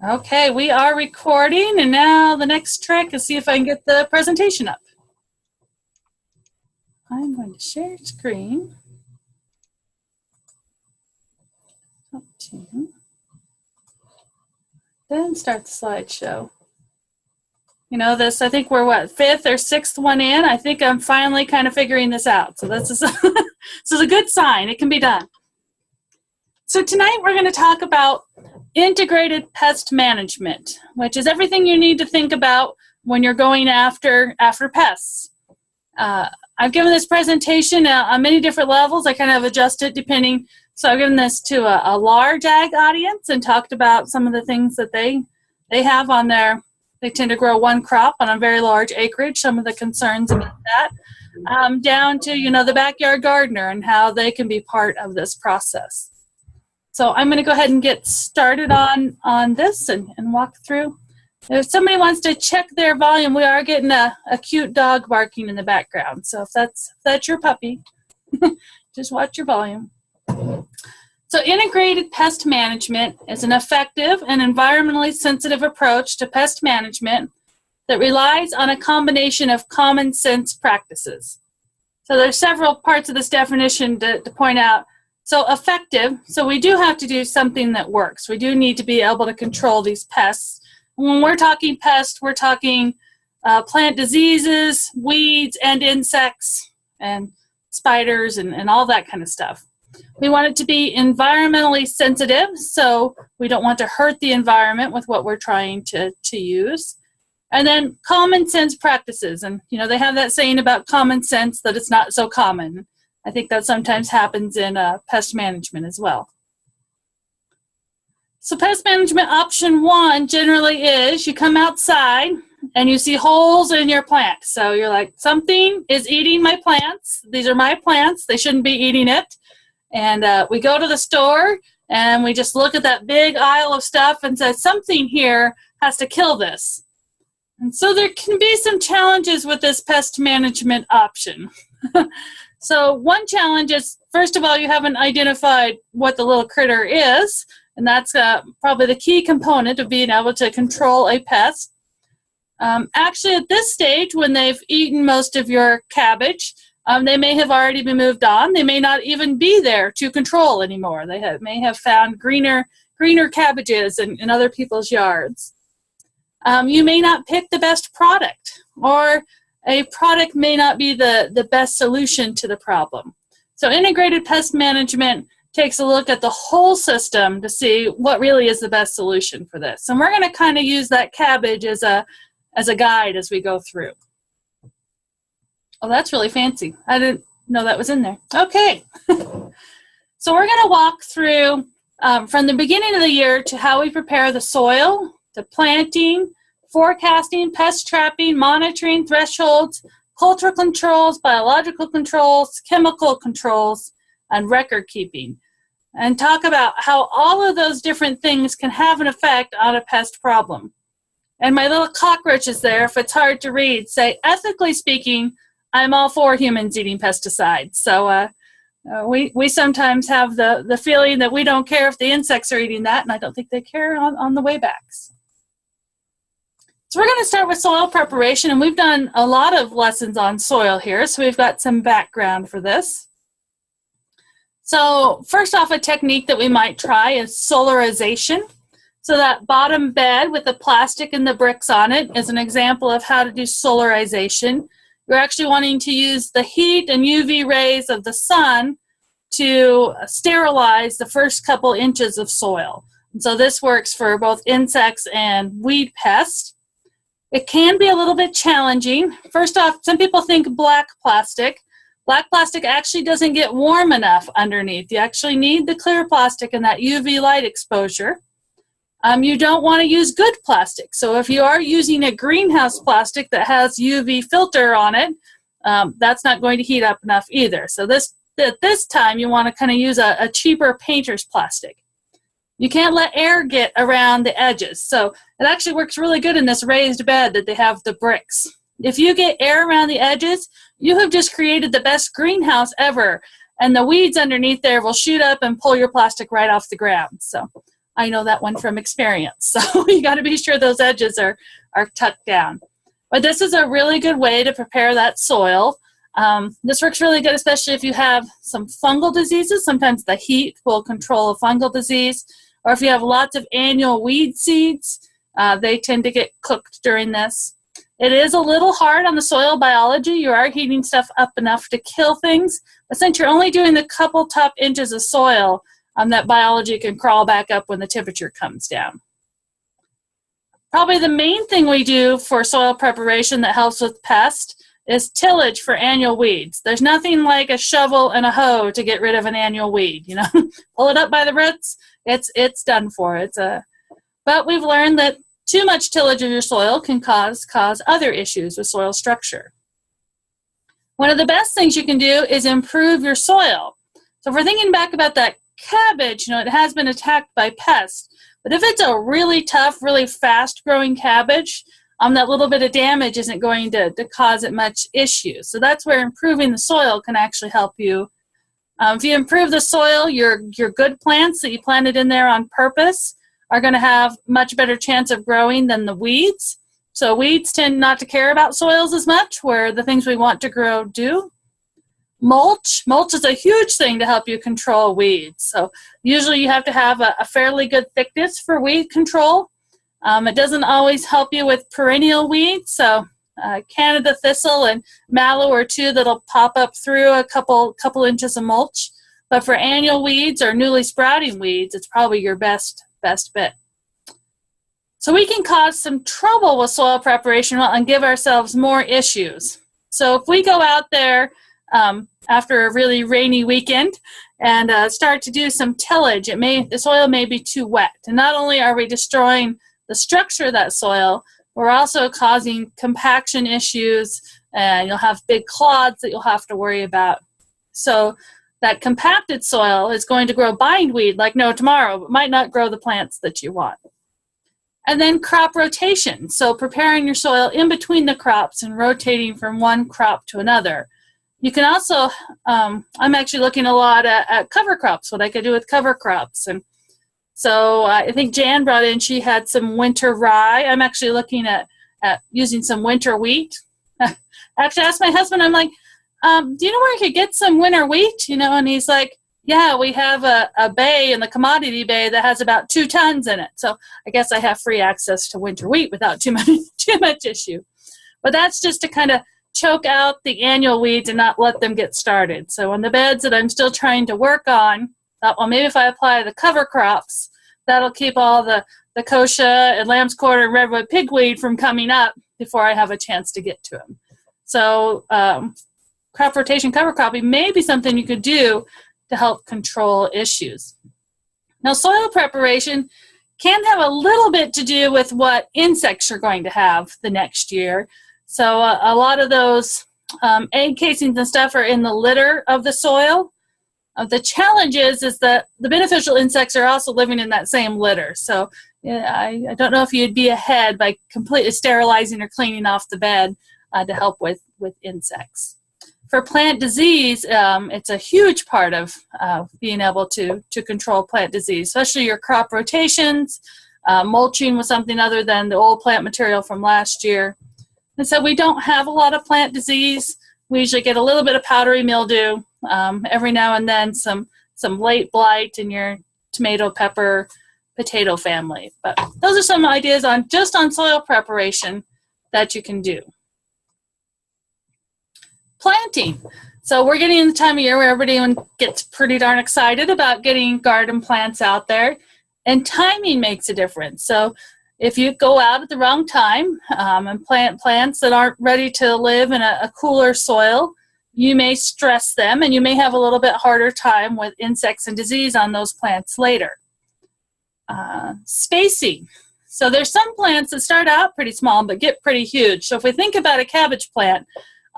Okay, we are recording, and now the next trick is see if I can get the presentation up. I'm going to share screen. Up to. Then start the slideshow. You know, this, I think we're what, fifth or sixth one in? I think I'm finally kind of figuring this out. So this is a good sign. It can be done. So tonight we're going to talk about integrated pest management, which is everything you need to think about when you're going after pests. I've given this presentation on many different levels. I kind of adjust it depending. So I've given this to a large ag audience and talked about some of the things that they have on their. They tend to grow one crop on a very large acreage, some of the concerns about that, down to, the backyard gardener and how they can be part of this process. So I'm going to go ahead and get started on this and walk through. If somebody wants to check their volume, we are getting a cute dog barking in the background. So if that's your puppy, just watch your volume. So integrated pest management is an effective and environmentally sensitive approach to pest management that relies on a combination of common sense practices. So there's several parts of this definition to point out. So effective, so we do have to do something that works. We do need to be able to control these pests. When we're talking pests, we're talking plant diseases, weeds, and insects, and spiders, and all that kind of stuff. We want it to be environmentally sensitive, so we don't want to hurt the environment with what we're trying to use. And then common sense practices, and they have that saying about common sense that it's not so common. I think that sometimes happens in pest management as well. So pest management option one generally is you come outside and you see holes in your plant. So you're like, something is eating my plants. These are my plants. They shouldn't be eating it. And we go to the store and we just look at that big aisle of stuff and say, something here has to kill this. And so there can be some challenges with this pest management option. So one challenge is, first of all, you haven't identified what the little critter is, and that's probably the key component of being able to control a pest. Actually, at this stage, when they've eaten most of your cabbage, they may have already been moved on. They may not even be there to control anymore. They may have found greener cabbages in other people's yards. You may not pick the best product, or a product may not be the best solution to the problem. So integrated pest management takes a look at the whole system to see what really is the best solution for this. And we're going to kind of use that cabbage as a guide as we go through. Oh, that's really fancy. I didn't know that was in there. Okay. So we're going to walk through from the beginning of the year to how we prepare the soil, to planting, forecasting, pest trapping, monitoring, thresholds, cultural controls, biological controls, chemical controls, and record keeping. And talk about how all of those different things can have an effect on a pest problem. And my little cockroach is there, if it's hard to read, say, ethically speaking, I'm all for humans eating pesticides. So we sometimes have the feeling that we don't care if the insects are eating that, and I don't think they care on the way backs. So we're going to start with soil preparation, and we've done a lot of lessons on soil here, so we've got some background for this. So first off, a technique that we might try is solarization. So that bottom bed with the plastic and the bricks on it is an example of how to do solarization. You're actually wanting to use the heat and UV rays of the sun to sterilize the first couple inches of soil. And so this works for both insects and weed pests. It can be a little bit challenging. First off, some people think black plastic. Black plastic actually doesn't get warm enough underneath. You actually need the clear plastic and that UV light exposure. You don't want to use good plastic. So if you are using a greenhouse plastic that has UV filter on it, that's not going to heat up enough either. So at this time, you want to kind of use a cheaper painter's plastic. You can't let air get around the edges. So it actually works really good in this raised bed that they have the bricks. If you get air around the edges, you have just created the best greenhouse ever. And the weeds underneath there will shoot up and pull your plastic right off the ground. So I know that one from experience. So you got to be sure those edges are tucked down. But this is a really good way to prepare that soil. This works really good, especially if you have some fungal diseases. Sometimes the heat will control a fungal disease. Or if you have lots of annual weed seeds, they tend to get cooked during this. It is a little hard on the soil biology. You are heating stuff up enough to kill things. But since you're only doing the couple top inches of soil, that biology can crawl back up when the temperature comes down. Probably the main thing we do for soil preparation that helps with pest is tillage for annual weeds. There's nothing like a shovel and a hoe to get rid of an annual weed. Pull it up by the roots, it's done for. But we've learned that too much tillage of your soil can cause other issues with soil structure. One of the best things you can do is improve your soil. So if we're thinking back about that cabbage, it has been attacked by pests. But if it's a really tough, really fast-growing cabbage, that little bit of damage isn't going to cause it much issue. So that's where improving the soil can actually help you. If you improve the soil, your good plants that you planted in there on purpose are going to have much better chance of growing than the weeds. So weeds tend not to care about soils as much, where the things we want to grow do. Mulch is a huge thing to help you control weeds. So usually you have to have a fairly good thickness for weed control. It doesn't always help you with perennial weeds. So Canada thistle and mallow are two that'll pop up through a couple inches of mulch. But for annual weeds or newly sprouting weeds, it's probably your best bet. So we can cause some trouble with soil preparation and give ourselves more issues. So if we go out there after a really rainy weekend and start to do some tillage, the soil may be too wet. And not only are we destroying the structure of that soil, we're also causing compaction issues, and you'll have big clods that you'll have to worry about. So that compacted soil is going to grow bindweed like no tomorrow, but might not grow the plants that you want. And then crop rotation, so preparing your soil in between the crops and rotating from one crop to another. You can also, I'm actually looking a lot at cover crops, what I could do with cover crops. And so I think Jan brought in, she had some winter rye. I'm actually looking at using some winter wheat. I actually asked my husband, I'm like, do you know where I could get some winter wheat? And he's like, yeah, we have a bay in the commodity bay that has about 2 tons in it. So I guess I have free access to winter wheat without too much issue. But that's just to kind of choke out the annual weeds and not let them get started. So on the beds that I'm still trying to work on, maybe if I apply the cover crops, that'll keep all the kochia and lamb's quarter and redwood pigweed from coming up before I have a chance to get to them. So crop rotation, cover cropping may be something you could do to help control issues. Now, soil preparation can have a little bit to do with what insects you're going to have the next year. So a lot of those egg casings and stuff are in the litter of the soil. The challenge is that the beneficial insects are also living in that same litter. So I don't know if you'd be ahead by completely sterilizing or cleaning off the bed to help with insects. For plant disease, it's a huge part of being able to control plant disease, especially your crop rotations, mulching with something other than the old plant material from last year. And so we don't have a lot of plant disease. We usually get a little bit of powdery mildew, every now and then some late blight in your tomato, pepper, potato family. But those are some ideas on soil preparation that you can do. Planting. So we're getting in the time of year where everybody gets pretty darn excited about getting garden plants out there, and timing makes a difference. So if you go out at the wrong time and plant plants that aren't ready to live in a cooler soil, you may stress them, and you may have a little bit harder time with insects and disease on those plants later. Spacing. So there's some plants that start out pretty small but get pretty huge. So if we think about a cabbage plant,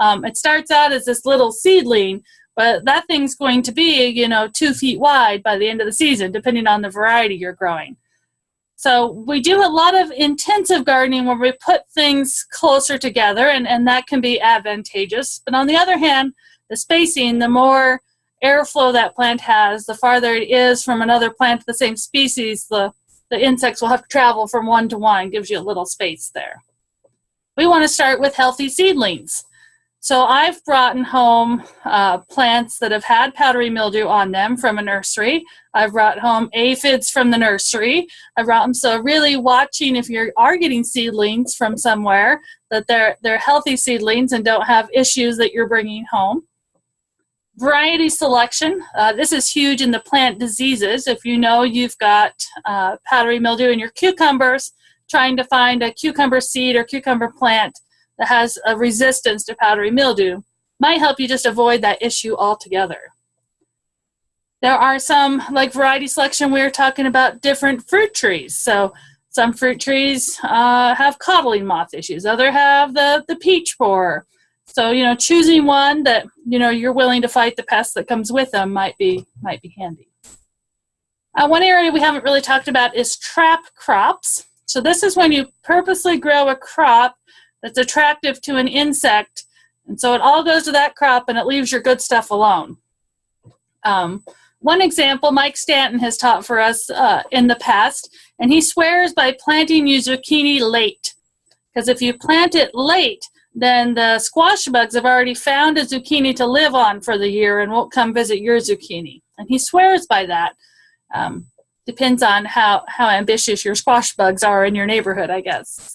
it starts out as this little seedling, but that thing's going to be, 2 feet wide by the end of the season, depending on the variety you're growing. So we do a lot of intensive gardening where we put things closer together, and that can be advantageous. But on the other hand, the spacing, the more airflow that plant has, the farther it is from another plant of the same species, the the insects will have to travel from one to one, gives you a little space there. We want to start with healthy seedlings. So I've brought home plants that have had powdery mildew on them from a nursery. I've brought home aphids from the nursery. I've brought them, so really watching if you are getting seedlings from somewhere, that they're healthy seedlings and don't have issues that you're bringing home. Variety selection. This is huge in the plant diseases. If you know you've got powdery mildew in your cucumbers, trying to find a cucumber seed or cucumber plant that has a resistance to powdery mildew might help you just avoid that issue altogether. There are some, like variety selection, we were talking about different fruit trees. So some fruit trees have codling moth issues. Others have the peach borer. So, choosing one that, you're willing to fight the pest that comes with them might be handy. One area we haven't really talked about is trap crops. So this is when you purposely grow a crop that's attractive to an insect, and so it all goes to that crop and it leaves your good stuff alone. One example Mike Stanton has taught for us in the past, and he swears by planting your zucchini late. Because if you plant it late, then the squash bugs have already found a zucchini to live on for the year and won't come visit your zucchini. And he swears by that. Depends on how ambitious your squash bugs are in your neighborhood, I guess.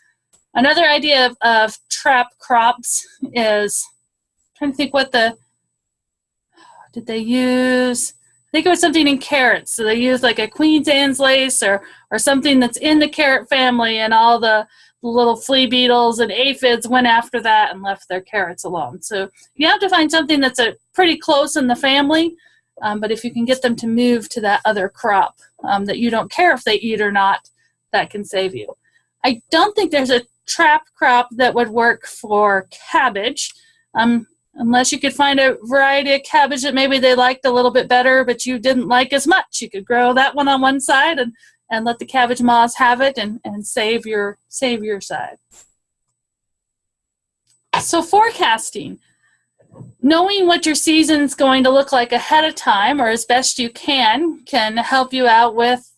Another idea of trap crops is, I'm trying to think did they use? I think it was something in carrots. So they used like a Queen's Anne's lace or something that's in the carrot family, and all the little flea beetles and aphids went after that and left their carrots alone. So you have to find something that's pretty close in the family, but if you can get them to move to that other crop that you don't care if they eat or not, that can save you. I don't think there's a trap crop that would work for cabbage, unless you could find a variety of cabbage that maybe they liked a little bit better, but you didn't like as much. You could grow that one on one side and let the cabbage moths have it and save your side. So forecasting. Knowing what your season's going to look like ahead of time, or as best you can help you out with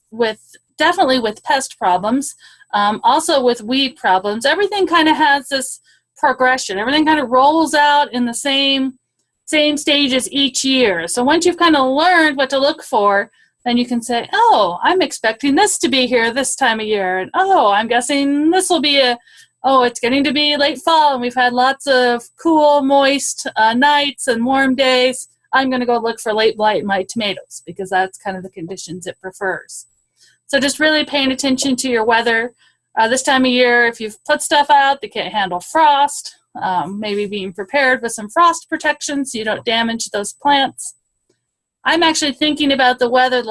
definitely with pest problems, also with weed problems. Everything kind of has this progression. Everything kind of rolls out in the same stages each year. So once you've kind of learned what to look for, then you can say, oh, I'm expecting this to be here this time of year. And oh, I'm guessing this will be it's getting to be late fall and we've had lots of cool, moist nights and warm days. I'm going to go look for late blight in my tomatoes because that's kind of the conditions it prefers. So just really paying attention to your weather. This time of year, if you've put stuff out that can't handle frost, maybe being prepared with some frost protection so you don't damage those plants. I'm actually thinking about the weather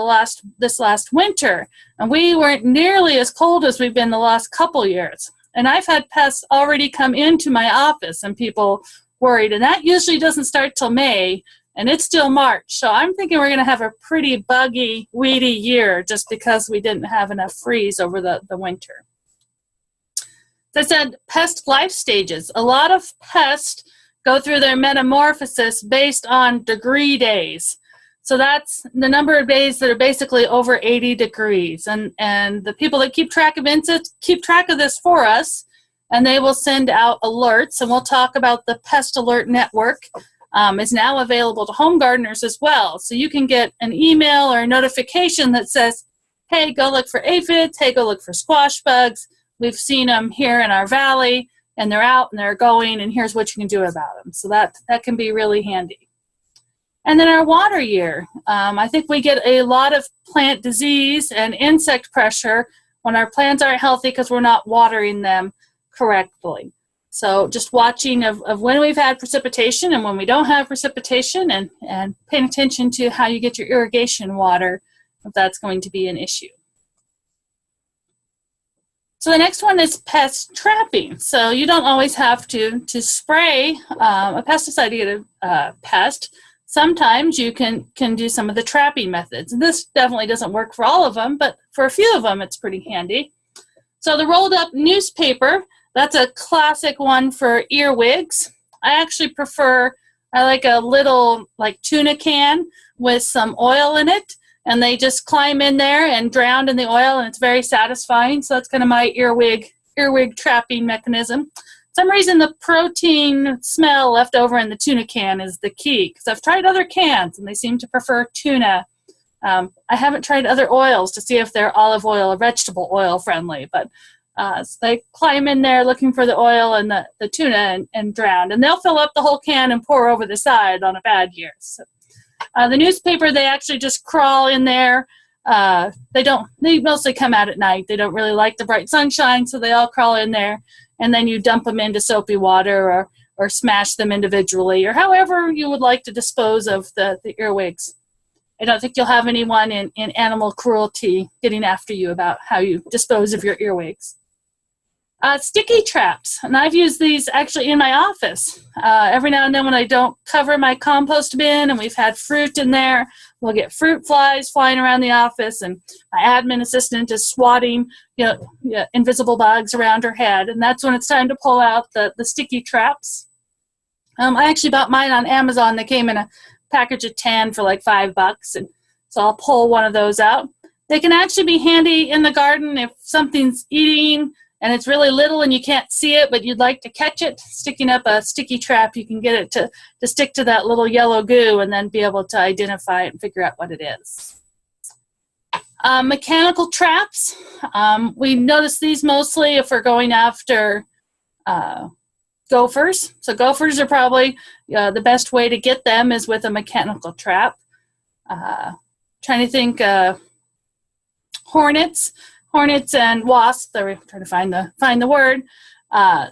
this last winter, and we weren't nearly as cold as we've been the last couple years. And I've had pests already come into my office and people worried, and that usually doesn't start till May, and it's still March. So I'm thinking we're going to have a pretty buggy, weedy year just because we didn't have enough freeze over the winter. As I said, pest life stages. A lot of pests go through their metamorphosis based on degree days. So that's the number of days that are basically over 80 degrees. And the people that keep track of insects keep track of this for us, and they will send out alerts. And we'll talk about the Pest Alert Network. Is now available to home gardeners as well. So you can get an email or a notification that says, hey, go look for aphids. Hey, go look for squash bugs. We've seen them here in our valley, and they're out and they're going, and here's what you can do about them. So that can be really handy. And then our water year. I think we get a lot of plant disease and insect pressure when our plants aren't healthy because we're not watering them correctly. So just watching of when we've had precipitation and when we don't have precipitation, and paying attention to how you get your irrigation water if that's going to be an issue. So the next one is pest trapping. So you don't always have to spray a pesticide to get a pest. Sometimes you can do some of the trapping methods. And this definitely doesn't work for all of them, but for a few of them it's pretty handy. So the rolled up newspaper, that's a classic one for earwigs. I actually I like a little tuna can with some oil in it, and they just climb in there and drown in the oil, and it's very satisfying. So that's kind of my earwig trapping mechanism. For some reason, the protein smell left over in the tuna can is the key, because I've tried other cans, and they seem to prefer tuna. I haven't tried other oils to see if they're olive oil or vegetable oil friendly, but so they climb in there looking for the oil and the tuna and drown. And they'll fill up the whole can and pour over the side on a bad year. So, the newspaper, they actually just crawl in there. They mostly come out at night. They don't really like the bright sunshine, so they all crawl in there. And then you dump them into soapy water or smash them individually, or however you would like to dispose of the earwigs. I don't think you'll have anyone in animal cruelty getting after you about how you dispose of your earwigs. Sticky traps, and I've used these actually in my office. Every now and then when I don't cover my compost bin and we've had fruit in there, we'll get fruit flies flying around the office, and my admin assistant is swatting invisible bugs around her head, and that's when it's time to pull out the sticky traps. I actually bought mine on Amazon. They came in a package of 10 for like $5, and so I'll pull one of those out. They can actually be handy in the garden if something's eating and it's really little and you can't see it, but you'd like to catch it. Sticking up a sticky trap, you can get it to stick to that little yellow goo and then be able to identify it and figure out what it is. Mechanical traps. We notice these mostly if we're going after gophers. So gophers are probably the best way to get them is with a mechanical trap. Trying to think, hornets and wasps. We're trying to find the word.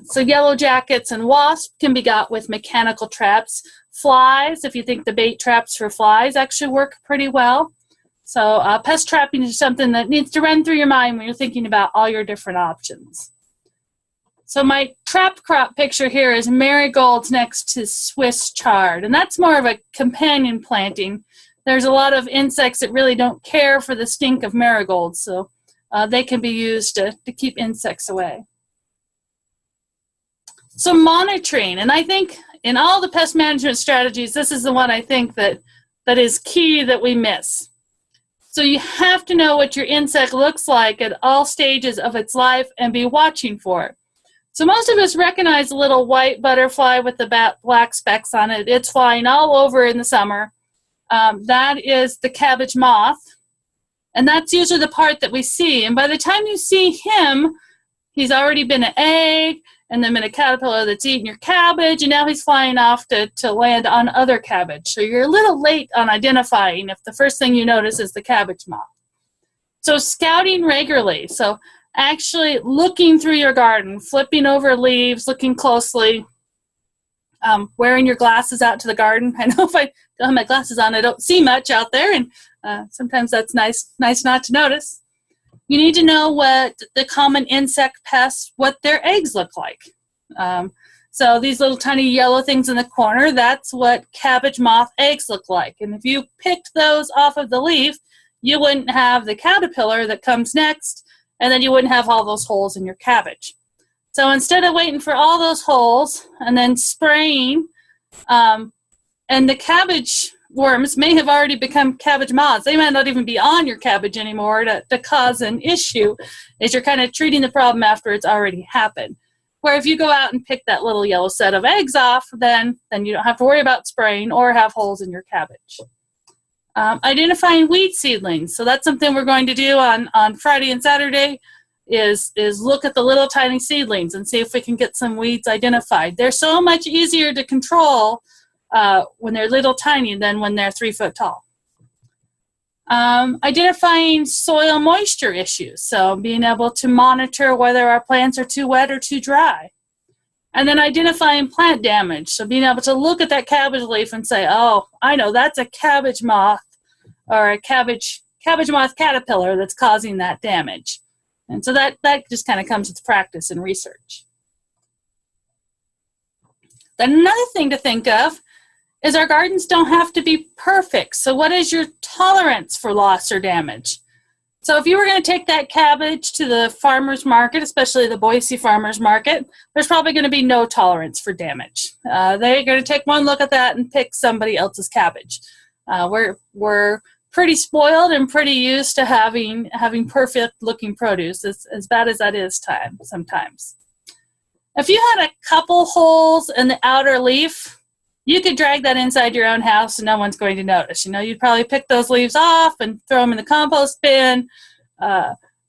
So yellow jackets and wasps can be got with mechanical traps. Flies, if you think the bait traps for flies actually work pretty well. So pest trapping is something that needs to run through your mind when you're thinking about all your different options. So my trap crop picture here is marigolds next to Swiss chard, and that's more of a companion planting. There's a lot of insects that really don't care for the stink of marigolds, so they can be used to keep insects away. So monitoring, and I think in all the pest management strategies, this is the one I think that is key that we miss. So you have to know what your insect looks like at all stages of its life and be watching for it. So most of us recognize the little white butterfly with the black specks on it. It's flying all over in the summer. That is the cabbage moth. And that's usually the part that we see. And by the time you see him, he's already been an egg and then been a caterpillar that's eaten your cabbage, and now he's flying off to land on other cabbage. So you're a little late on identifying if the first thing you notice is the cabbage moth. So scouting regularly. So actually looking through your garden, flipping over leaves, looking closely, wearing your glasses out to the garden. I know if I don't have my glasses on, I don't see much out there, and sometimes that's nice not to notice. You need to know what the common insect pests, what their eggs look like. So these little tiny yellow things in the corner, that's what cabbage moth eggs look like. And if you picked those off of the leaf, you wouldn't have the caterpillar that comes next, and then you wouldn't have all those holes in your cabbage. So instead of waiting for all those holes and then spraying, and the cabbage worms may have already become cabbage moths. They might not even be on your cabbage anymore to cause an issue, as you're kind of treating the problem after it's already happened. Where if you go out and pick that little yellow set of eggs off, then you don't have to worry about spraying or have holes in your cabbage. Identifying weed seedlings. So that's something we're going to do on Friday and Saturday, is look at the little tiny seedlings and see if we can get some weeds identified. They're so much easier to control when they're little tiny than when they're 3 foot tall. Identifying soil moisture issues. So being able to monitor whether our plants are too wet or too dry. And then identifying plant damage. So being able to look at that cabbage leaf and say, oh, I know that's a cabbage moth or a cabbage moth caterpillar that's causing that damage. And so that just kind of comes with practice and research. Then another thing to think of is our gardens don't have to be perfect. So what is your tolerance for loss or damage? So if you were going to take that cabbage to the farmer's market, especially the Boise farmer's market, there's probably going to be no tolerance for damage. They're going to take one look at that and pick somebody else's cabbage. We're pretty spoiled and pretty used to having perfect looking produce, as bad as that is sometimes. If you had a couple holes in the outer leaf, you could drag that inside your own house and no one's going to notice. You'd probably pick those leaves off and throw them in the compost bin.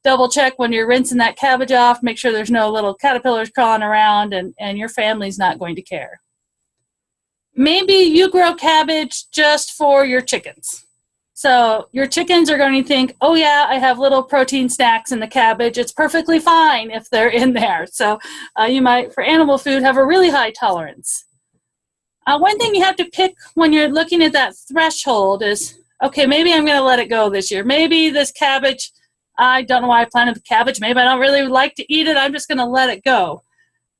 Double check when you're rinsing that cabbage off, make sure there's no little caterpillars crawling around, and your family's not going to care. Maybe you grow cabbage just for your chickens. So your chickens are going to think, oh yeah, I have little protein snacks in the cabbage. It's perfectly fine if they're in there. So you might, for animal food, have a really high tolerance. One thing you have to pick when you're looking at that threshold is, okay, maybe I'm going to let it go this year. Maybe this cabbage, I don't know why I planted the cabbage. Maybe I don't really like to eat it. I'm just going to let it go.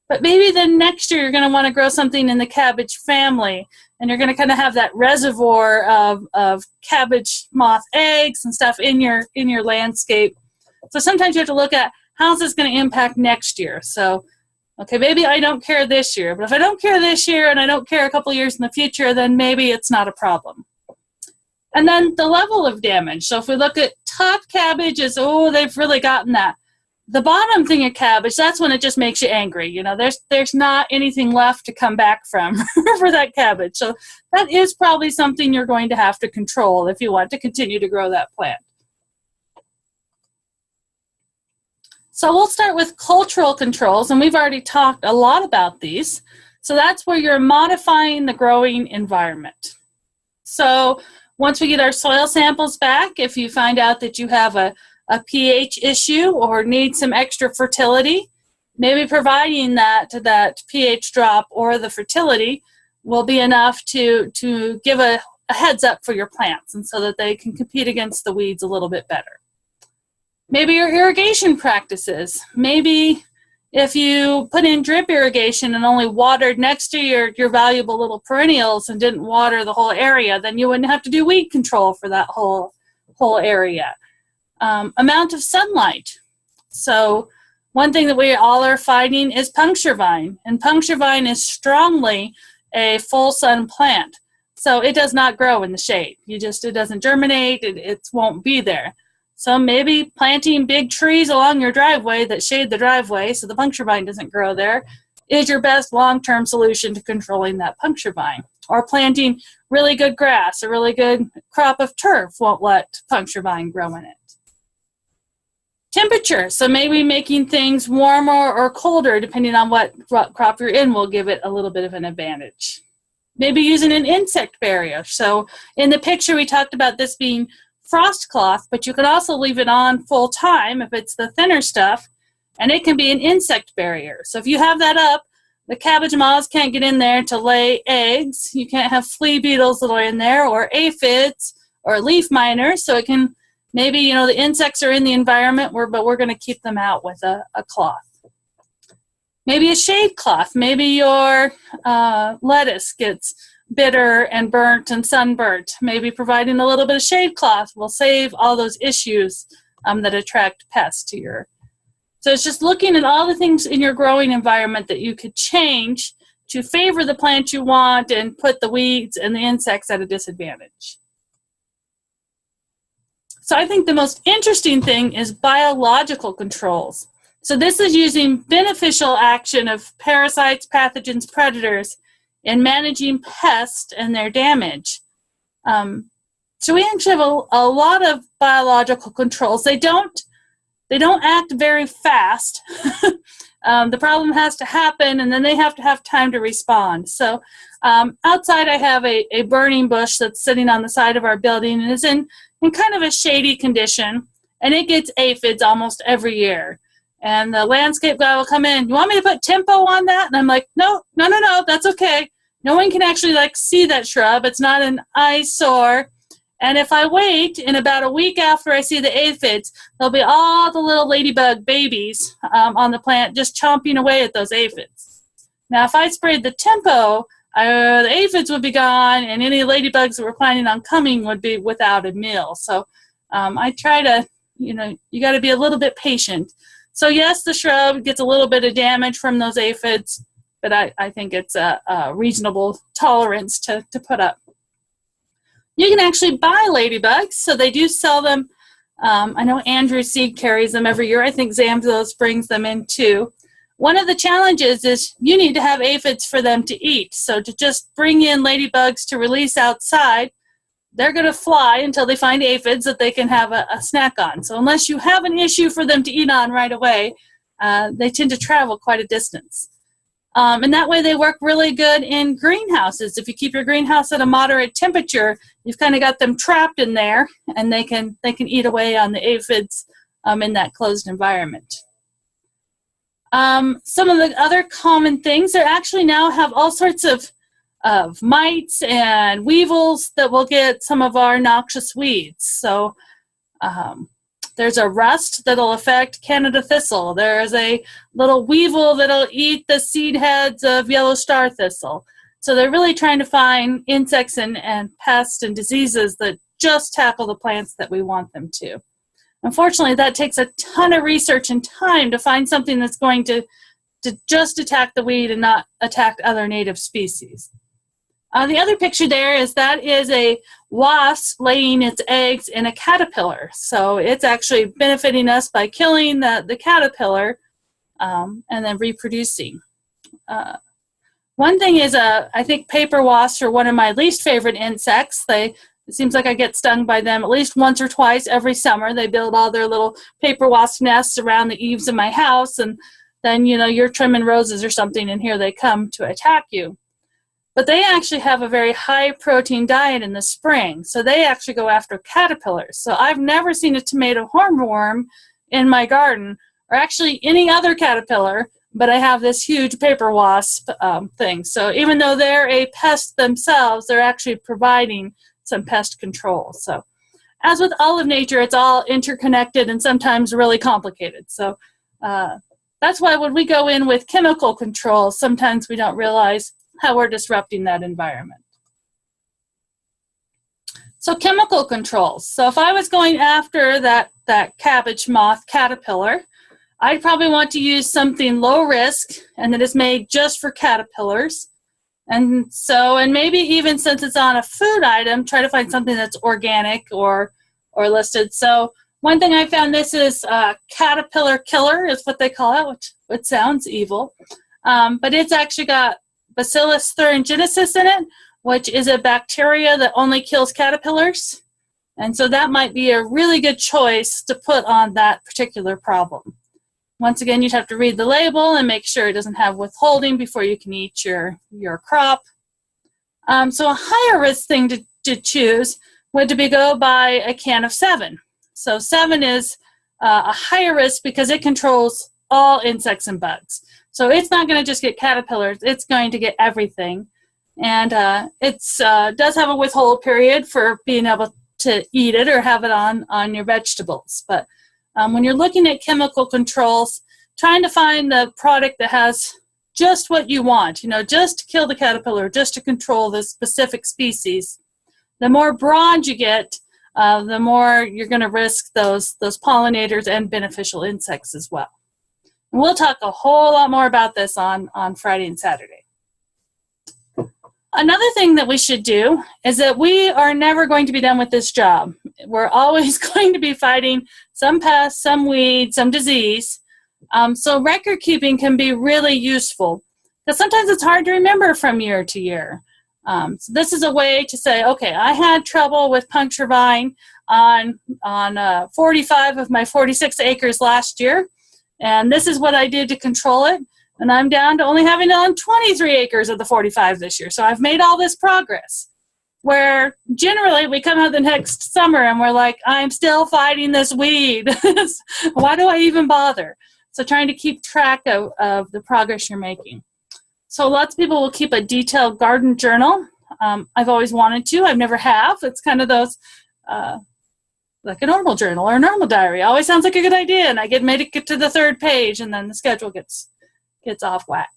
But maybe then next year you're going to want to grow something in the cabbage family, and you're going to kind of have that reservoir of cabbage moth eggs and stuff in your landscape. So sometimes you have to look at how's this going to impact next year. So, okay, maybe I don't care this year, but if I don't care this year and I don't care a couple years in the future, then maybe it's not a problem. And then the level of damage. So if we look at top cabbage is, oh, they've really gotten that. The bottom thing of cabbage, that's when it just makes you angry. There's not anything left to come back from for that cabbage. So that is probably something you're going to have to control if you want to continue to grow that plant. So we'll start with cultural controls, and we've already talked a lot about these. So that's where you're modifying the growing environment. So once we get our soil samples back, if you find out that you have a pH issue or need some extra fertility, maybe providing that pH drop or the fertility will be enough to give a heads up for your plants, and so that they can compete against the weeds a little bit better. Maybe your irrigation practices. Maybe if you put in drip irrigation and only watered next to your valuable little perennials and didn't water the whole area, then you wouldn't have to do weed control for that whole area. Amount of sunlight. So one thing that we all are fighting is puncture vine, and puncture vine is strongly a full sun plant. So it does not grow in the shade. It doesn't germinate, it won't be there. So maybe planting big trees along your driveway that shade the driveway so the puncture vine doesn't grow there is your best long-term solution to controlling that puncture vine. Or planting really good grass, a really good crop of turf won't let puncture vine grow in it. Temperature, so maybe making things warmer or colder depending on what crop you're in will give it a little bit of an advantage. Maybe using an insect barrier. So in the picture we talked about this being frost cloth, but you can also leave it on full time if it's the thinner stuff, and it can be an insect barrier. So if you have that up, the cabbage moths can't get in there to lay eggs. You can't have flea beetles that are in there, or aphids, or leaf miners, so it can maybe, the insects are in the environment, but we're going to keep them out with a cloth. Maybe a shade cloth. Maybe your lettuce gets bitter and burnt and sunburnt. Maybe providing a little bit of shade cloth will save all those issues that attract pests to your. So it's just looking at all the things in your growing environment that you could change to favor the plant you want and put the weeds and the insects at a disadvantage. So I think the most interesting thing is biological controls. So this is using beneficial action of parasites, pathogens, predators in managing pests and their damage. So we actually have a lot of biological controls. They don't act very fast. The problem has to happen, and then they have to have time to respond. So outside I have a burning bush that's sitting on the side of our building and is in kind of a shady condition, and it gets aphids almost every year. And the landscape guy will come in, you want me to put tempo on that? And I'm like, no, that's okay. No one can actually see that shrub. It's not an eyesore. And if I wait, in about a week after I see the aphids, there'll be all the little ladybug babies on the plant just chomping away at those aphids. Now, if I sprayed the tempo, the aphids would be gone, and any ladybugs that were planning on coming would be without a meal. So I try to, you got to be a little bit patient. So yes, the shrub gets a little bit of damage from those aphids, but I think it's a reasonable tolerance to put up. You can actually buy ladybugs, so they do sell them. I know Andrew Seed carries them every year. I think Zamzos brings them in too. One of the challenges is you need to have aphids for them to eat. So to just bring in ladybugs to release outside, they're going to fly until they find aphids that they can have a snack on. So unless you have an issue for them to eat on right away, they tend to travel quite a distance. And that way they work really good in greenhouses. If you keep your greenhouse at a moderate temperature, you've kind of got them trapped in there, and they can eat away on the aphids in that closed environment. Some of the other common things, they actually now have all sorts of mites and weevils that will get some of our noxious weeds. So there's a rust that'll affect Canada thistle. There's a little weevil that'll eat the seed heads of yellow star thistle. So they're really trying to find insects and pests and diseases that just tackle the plants that we want them to. Unfortunately, that takes a ton of research and time to find something that's going to just attack the weed and not attack other native species. The other picture there is a wasp laying its eggs in a caterpillar. So it's actually benefiting us by killing the caterpillar and then reproducing. One thing is, I think paper wasps are one of my least favorite insects. It seems like I get stung by them at least once or twice every summer. They build all their little paper wasp nests around the eaves of my house, and then, you're trimming roses or something, and here they come to attack you. But they actually have a very high protein diet in the spring, so they actually go after caterpillars. So I've never seen a tomato hornworm in my garden, or actually any other caterpillar, but I have this huge paper wasp thing. So even though they're a pest themselves, they're actually providing some pest control. So as with all of nature, it's all interconnected and sometimes really complicated. So that's why when we go in with chemical control, sometimes we don't realize how we're disrupting that environment. So chemical controls. So if I was going after that cabbage moth caterpillar, I'd probably want to use something low risk and that is made just for caterpillars. And maybe even since it's on a food item, try to find something that's organic or listed. So one thing I found, this is caterpillar killer is what they call it, which sounds evil. But it's actually got Bacillus thuringiensis in it, which is a bacteria that only kills caterpillars. And so that might be a really good choice to put on that particular problem. Once again, you'd have to read the label and make sure it doesn't have withholding before you can eat your crop. So a higher risk thing to choose would be go buy a can of 7. So 7 is a higher risk because it controls all insects and bugs. So it's not going to just get caterpillars, it's going to get everything. And it does have a withhold period for being able to eat it or have it on your vegetables. But when you're looking at chemical controls, trying to find the product that has just what you want, just to kill the caterpillar, just to control this specific species. The more broad you get, the more you're going to risk those pollinators and beneficial insects as well. And we'll talk a whole lot more about this on Friday and Saturday. Another thing that we should do is that we are never going to be done with this job. We're always going to be fighting some pest, some weed, some disease. So record keeping can be really useful because sometimes it's hard to remember from year to year. So this is a way to say, okay, I had trouble with puncture vine on 45 of my 46 acres last year, and this is what I did to control it. And I'm down to only having it on 23 acres of the 45 this year. So I've made all this progress. Where generally we come out the next summer and we're like, I'm still fighting this weed. Why do I even bother? So trying to keep track of the progress you're making. So lots of people will keep a detailed garden journal. I've always wanted to. I've never have. It's kind of those, like a normal journal or a normal diary. Always sounds like a good idea. And I made it get to the 3rd page and then the schedule gets off whack.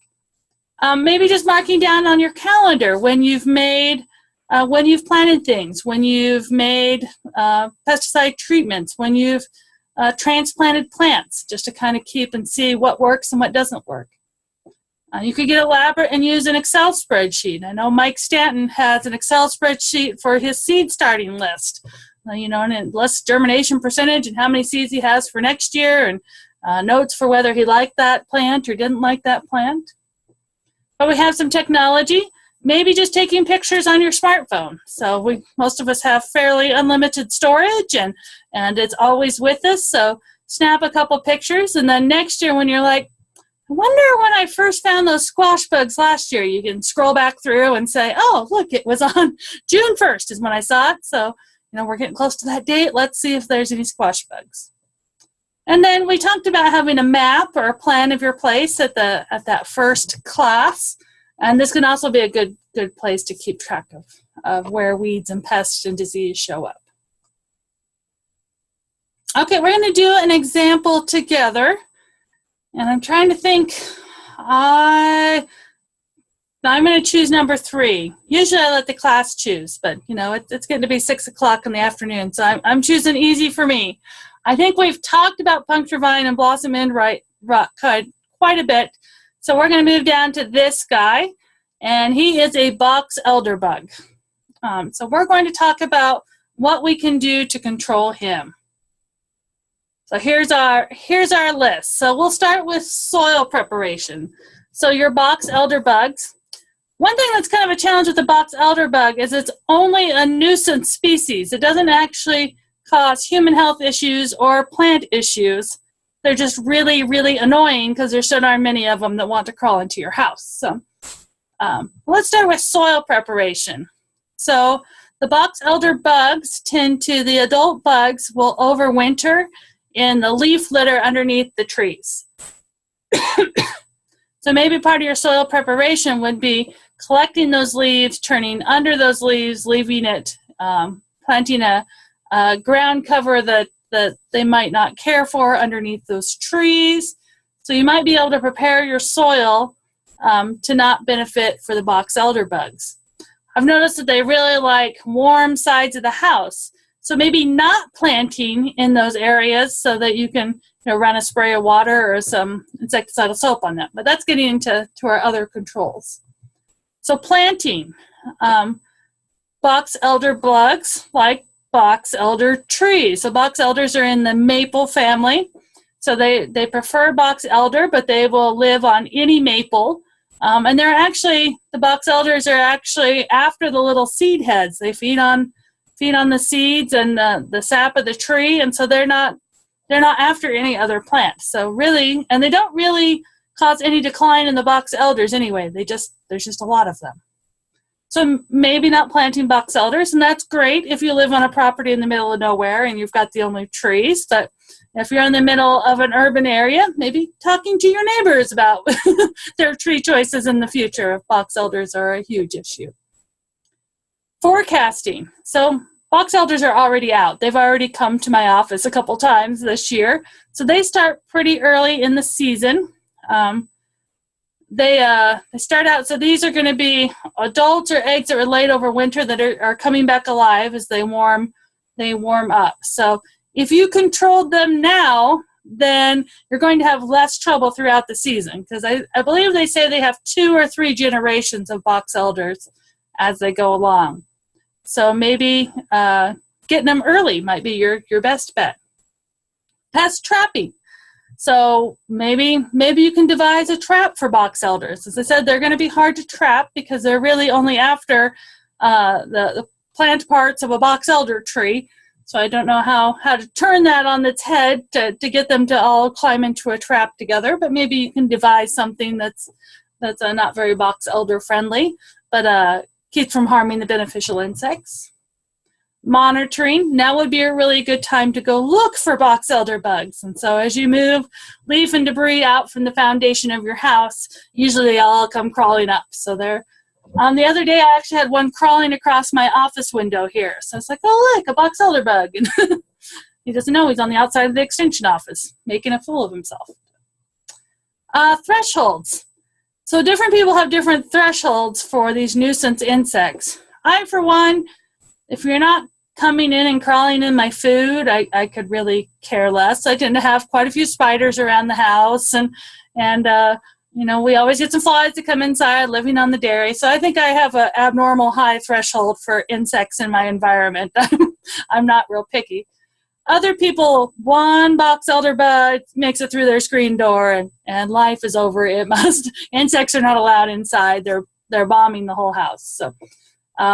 Maybe just marking down on your calendar when you've planted things, when you've made pesticide treatments, when you've transplanted plants, just to kind of keep and see what works and what doesn't work. You could get elaborate and use an Excel spreadsheet. I know Mike Stanton has an Excel spreadsheet for his seed starting list. And it lists germination percentage and how many seeds he has for next year, and notes for whether he liked that plant or didn't like that plant. But we have some technology, maybe just taking pictures on your smartphone. So most of us have fairly unlimited storage, and it's always with us. So snap a couple pictures, and then next year when you're like, I wonder when I first found those squash bugs last year, you can scroll back through and say, oh, look, it was on June 1st is when I saw it. So, we're getting close to that date. Let's see if there's any squash bugs. And then we talked about having a map or a plan of your place at that first class. And this can also be a good place to keep track of where weeds and pests and disease show up. Okay, we're going to do an example together. And I'm trying to think, I'm going to choose number 3. Usually I let the class choose, but, it's getting to be 6 o'clock in the afternoon, so I'm choosing easy for me. I think we've talked about puncture vine and blossom end rot quite a bit, so we're going to move down to this guy, and he is a box elder bug. So we're going to talk about what we can do to control him. So here's our list. So we'll start with soil preparation. So your box elder bugs. One thing that's kind of a challenge with the box elder bug is it's only a nuisance species. It doesn't actually cause human health issues or plant issues. They're just really, really annoying because there so darn many of them that want to crawl into your house. So let's start with soil preparation. So the box elder bugs the adult bugs will overwinter in the leaf litter underneath the trees. So maybe part of your soil preparation would be collecting those leaves, turning under those leaves, leaving it, planting a ground cover that they might not care for underneath those trees. So you might be able to prepare your soil to not benefit for the box elder bugs. I've noticed that they really like warm sides of the house. So maybe not planting in those areas so that you can run a spray of water or some insecticidal soap on them. But that's getting into our other controls. So planting. Box elder bugs like box elder trees. So box elders are in the maple family. So they prefer box elder, but they will live on any maple. And the box elders are actually after the little seed heads. They feed on the seeds and the sap of the tree, and so they're not after any other plant. So really, and they don't really cause any decline in the box elders anyway. There's just a lot of them. So maybe not planting box elders, and that's great if you live on a property in the middle of nowhere and you've got the only trees. But if you're in the middle of an urban area, maybe talking to your neighbors about their tree choices in the future if box elders are a huge issue. Forecasting. So box elders are already out. They've already come to my office a couple times this year. So they start pretty early in the season. They start out, so these are going to be adults or eggs that were laid over winter that are coming back alive as they warm up. So if you controlled them now, then you're going to have less trouble throughout the season, because I believe they say they have 2 or 3 generations of box elders as they go along. So maybe getting them early might be your best bet. Pest trapping. So maybe you can devise a trap for box elders. As I said, they're going to be hard to trap because they're really only after the plant parts of a box elder tree. So I don't know how to turn that on its head to get them to all climb into a trap together. But maybe you can devise something that's not very box elder friendly, but keeps from harming the beneficial insects. Monitoring. Now would be a really good time to go look for box elder bugs. And so as you move leaf and debris out from the foundation of your house, usually they all come crawling up. So they're the other day I actually had one crawling across my office window here. So it's like, oh look, a box elder bug. And he doesn't know he's on the outside of the extension office, making a fool of himself. Thresholds. So different people have different thresholds for these nuisance insects. I, for one, if you're not coming in and crawling in my food, I could really care less. I tend to have quite a few spiders around the house, and We always get some flies that come inside living on the dairy. So I think I have an abnormal high threshold for insects in my environment. I'm not real picky. Other people, one box elder bug makes it through their screen door and life is over. Insects are not allowed inside. They're bombing the whole house. So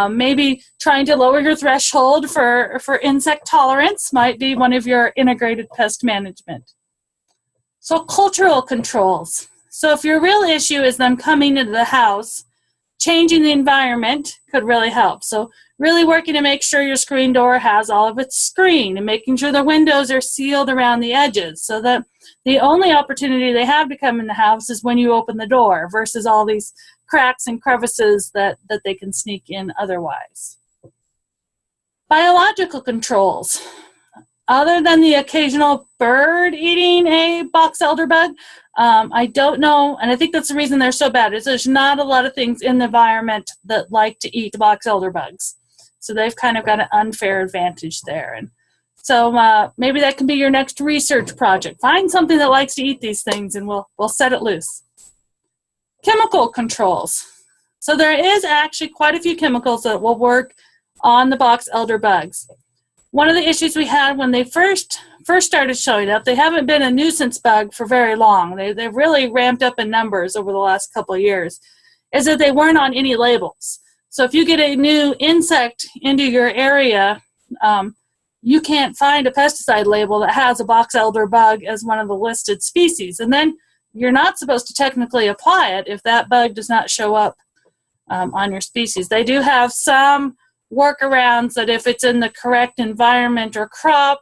maybe trying to lower your threshold for insect tolerance might be one of your integrated pest management. So cultural controls. So if your real issue is them coming into the house, changing the environment could really help. So really working to make sure your screen door has all of its screen and making sure the windows are sealed around the edges so that the only opportunity they have to come in the house is when you open the door versus all these cracks and crevices that they can sneak in otherwise. Biological controls. Other than the occasional bird eating a box elder bug, I don't know, and I think that's the reason they're so bad, is there's not a lot of things in the environment that like to eat the box elder bugs. So they've kind of got an unfair advantage there. And so maybe that can be your next research project. Find something that likes to eat these things and we'll set it loose. Chemical controls. So there is actually quite a few chemicals that will work on the box elder bugs. One of the issues we had when they first started showing up, they haven't been a nuisance bug for very long. They've really ramped up in numbers over the last couple of years, is that they weren't on any labels. So if you get a new insect into your area, you can't find a pesticide label that has a box elder bug as one of the listed species. And then you're not supposed to technically apply it if that bug does not show up on your species. They do have some workarounds that if it's in the correct environment or crop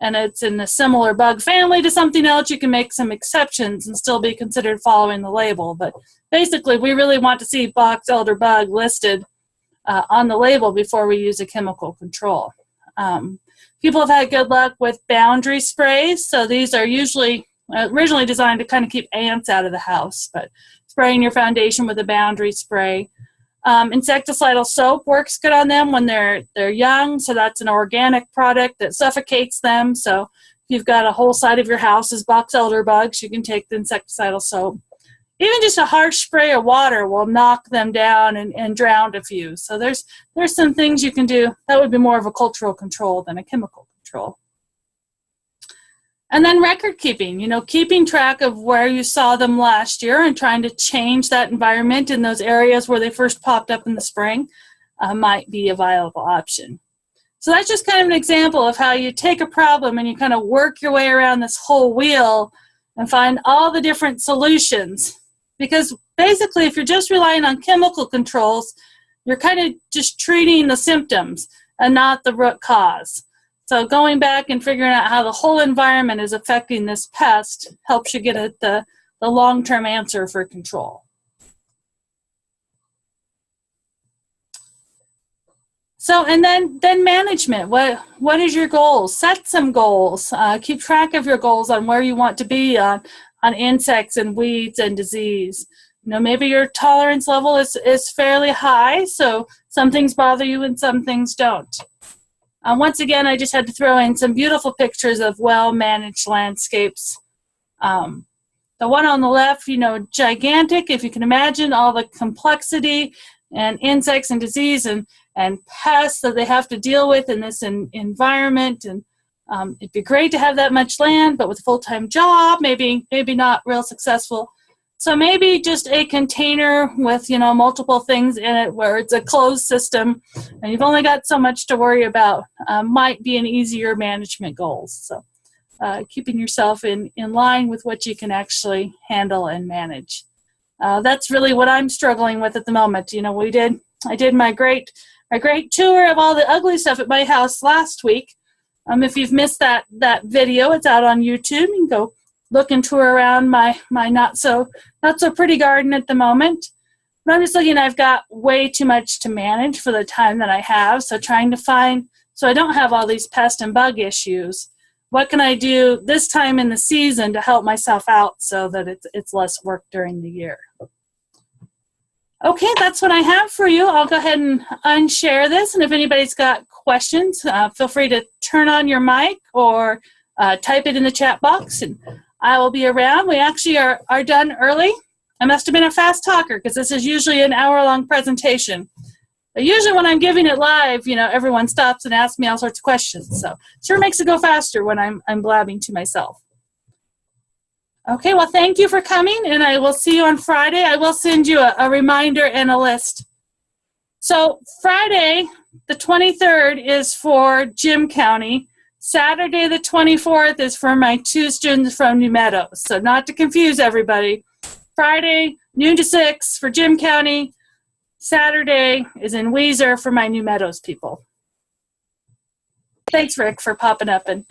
and it's in a similar bug family to something else, you can make some exceptions and still be considered following the label. But basically, we really want to see box elder bug listed on the label before we use a chemical control. People have had good luck with boundary sprays. So these are usually originally designed to kind of keep ants out of the house, but spraying your foundation with a boundary spray. Insecticidal soap works good on them when they're young, so that's an organic product that suffocates them. So if you've got a whole side of your house is box elder bugs, you can take the insecticidal soap. Even just a harsh spray of water will knock them down and drown a few. So there's some things you can do. That would be more of a cultural control than a chemical control. And then record keeping, keeping track of where you saw them last year and trying to change that environment in those areas where they first popped up in the spring might be a viable option. So that's just kind of an example of how you take a problem and you kind of work your way around this whole wheel and find all the different solutions. Because basically, if you're just relying on chemical controls, you're kind of just treating the symptoms and not the root cause. So going back and figuring out how the whole environment is affecting this pest helps you get at the long-term answer for control. So, and then management. What is your goals? Set some goals. Keep track of your goals on where you want to be on insects and weeds and disease. Maybe your tolerance level is fairly high, so some things bother you and some things don't. Once again, I just had to throw in some beautiful pictures of well-managed landscapes. The one on the left, gigantic, if you can imagine all the complexity and insects and disease and pests that they have to deal with in this environment. And it'd be great to have that much land, but with a full-time job, maybe not real successful. So maybe just a container with, multiple things in it where it's a closed system and you've only got so much to worry about might be an easier management goal. So keeping yourself in line with what you can actually handle and manage. That's really what I'm struggling with at the moment. I did my great tour of all the ugly stuff at my house last week. If you've missed that video, it's out on YouTube. You can go look and tour around my not so pretty garden at the moment. But I'm just looking, I've got way too much to manage for the time that I have. So trying to find, so I don't have all these pest and bug issues. What can I do this time in the season to help myself out so that it's less work during the year? Okay, that's what I have for you. I'll go ahead and unshare this. And if anybody's got questions, feel free to turn on your mic or type it in the chat box. And I will be around. We actually are done early. I must have been a fast talker because this is usually an hour-long presentation. But usually when I'm giving it live, everyone stops and asks me all sorts of questions. So sure makes it go faster when I'm blabbing to myself. Okay, well, thank you for coming, and I will see you on Friday. I will send you a reminder and a list. So Friday, the 23rd, is for Jim County. Saturday, the 24th, is for my 2 students from New Meadows. So not to confuse everybody. Friday, noon to 6 for Jim County. Saturday is in Weiser for my New Meadows people. Thanks, Rick, for popping up and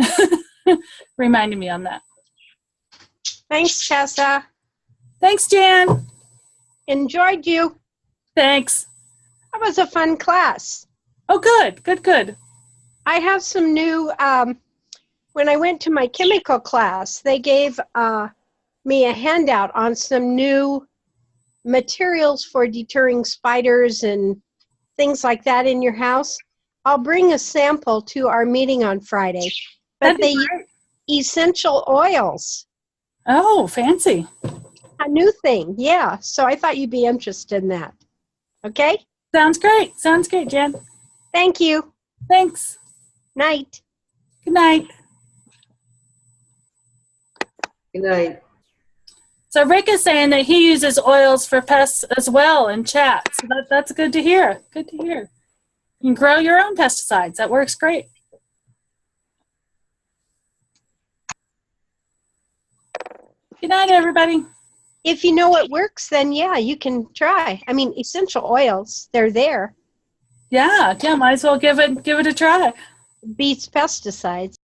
reminding me on that. Thanks, Tessa. Thanks, Jan. Enjoyed you. Thanks. That was a fun class. Oh, good, good, good. I have some new, when I went to my chemical class, they gave me a handout on some new materials for deterring spiders and things like that in your house. I'll bring a sample to our meeting on Friday. But they use essential oils. Oh, fancy. A new thing, yeah. So I thought you'd be interested in that. Okay? Sounds great. Sounds great, Jan. Thank you. Thanks. Night. Good night. Good night. So Rick is saying that he uses oils for pests as well in chat. So that's good to hear. Good to hear. You can grow your own pesticides. That works great. Good night, everybody. If you know what works, then yeah, you can try. I mean, essential oils, they're there. Yeah, might as well give it a try. Beats pesticides.